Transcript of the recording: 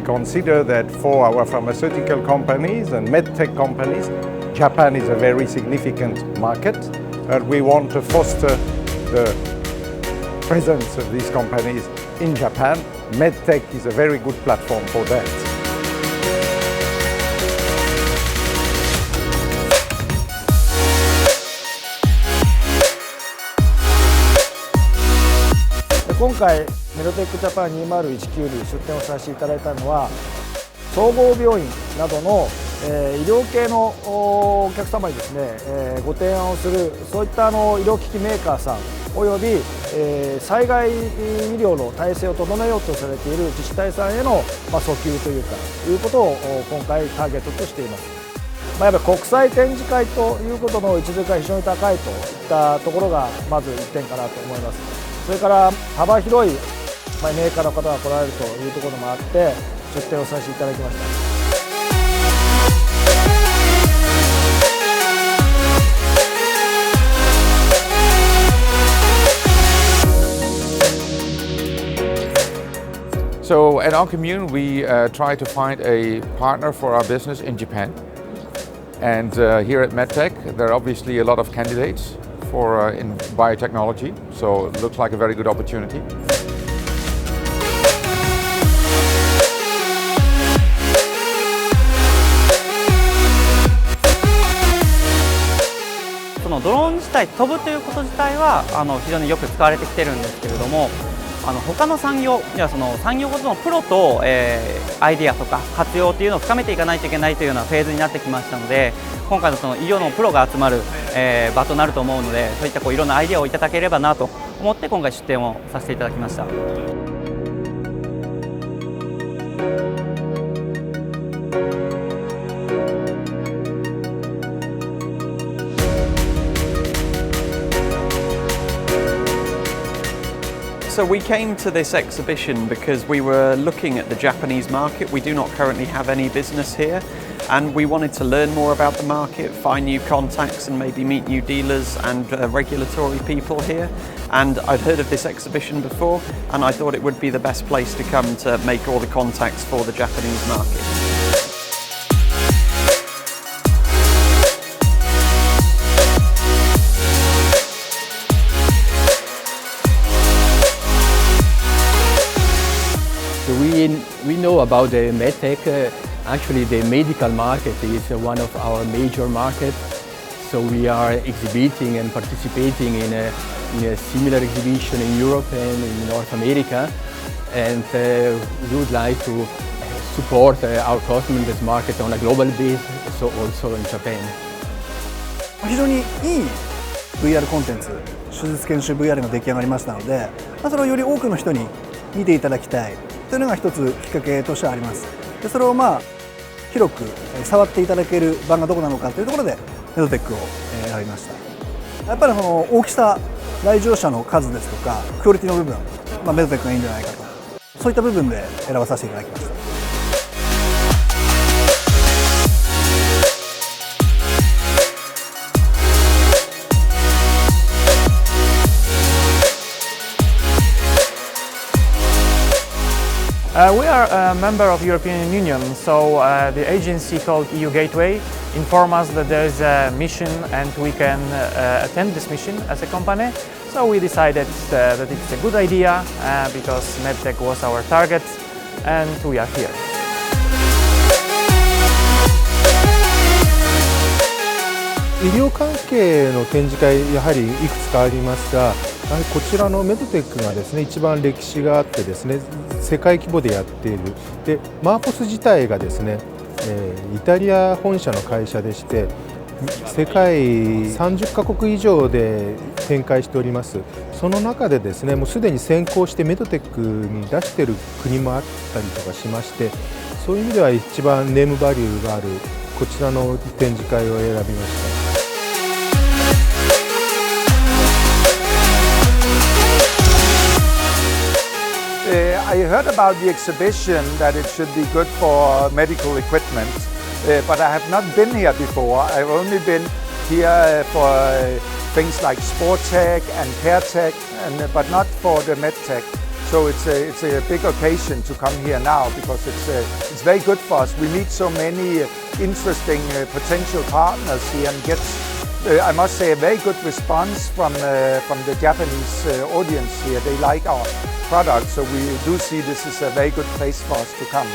consider that for our pharmaceutical companies and medtech companies, Japan is a very significant market, and we want to foster the presence of these companies in Japan. Medtech is a very good platform for that. 今回メドテックジャパン2019に出展をさせていただいたのは、総合病院などの医療系のお客様にですね、ご提案をするそういった医療機器メーカーさんおよび災害医療の体制を整えようとされている自治体さんへの訴求ということを今回ターゲットとしています。やっぱり国際展示会ということの位置づけが非常に高いといったところがまず1点かなと思います。それから幅広いメーカーの方が来られるというところもあって出展をさせていただきました。So at ONCIMMUNE we try to find a partner for our business in Japan. And here at Medtec there are obviously a lot of candidates for in biotechnology, so it looks like a very good opportunity. そのドローン自体飛ぶということ自体は非常によく使われてきてるんですけれども、他の産業、その産業ごとのプロと、アイデアとか活用というのを深めていかないといけないというようなフェーズになってきましたので、今回のその医療のプロが集まる、場となると思うので、そういったいろんなアイデアをいただければなと思って今回出展をさせていただきました。So we came to this exhibition because we were looking at the Japanese market. We do not currently have any business here, and we wanted to learn more about the market, find new contacts and maybe meet new dealers and regulatory people here. And I'd heard of this exhibition before, and I thought it would be the best place to come to make all the contacts for the Japanese market. We know about the medtech. Actually, the medical market is one of our major markets. So we are exhibiting and participating in a similar exhibition in Europe and in North America. And we would like to support our customers in this market on a global basis, so also in Japan. 非常にいい VR コンテンツ、手術研修 VR が出来上がりましたので、それをより多くの人に見ていただきたいというのが一つきっかけとしてあります。でそれを広く触っていただける場がどこなのかというところでメドテックを選びました。やっぱりその大きさ、来場者の数ですとかクオリティの部分、メドテックがいいんじゃないかと、そういった部分で選ばさせていただきました。We are a member of European Union, so the agency called EU Gateway informed us that there is a mission and we can attend this mission as a company. So we decided that it's a good idea because Medtec was our target and we are here. 医療関係の展示会やはりいくつかありますが、こちらのメドテックがですね一番歴史があってですね世界規模でやっている。でマーポス自体がですね、イタリア本社の会社でして世界30カ国以上で展開しております。その中でですねもうすでに先行してメドテックに出している国もあったりとかしまして、そういう意味では一番ネームバリューがあるこちらの展示会を選びました。I heard about the exhibition that it should be good for medical equipment, but I have not been here before. I've only been here for things like sport tech and care tech, but not for the med tech. So it's a big occasion to come here now because it's very good for us. We meet so many interesting potential partners here and get, I must say, a very good response from the Japanese audience here. They like our product, so we do see this is a very good place for us to come.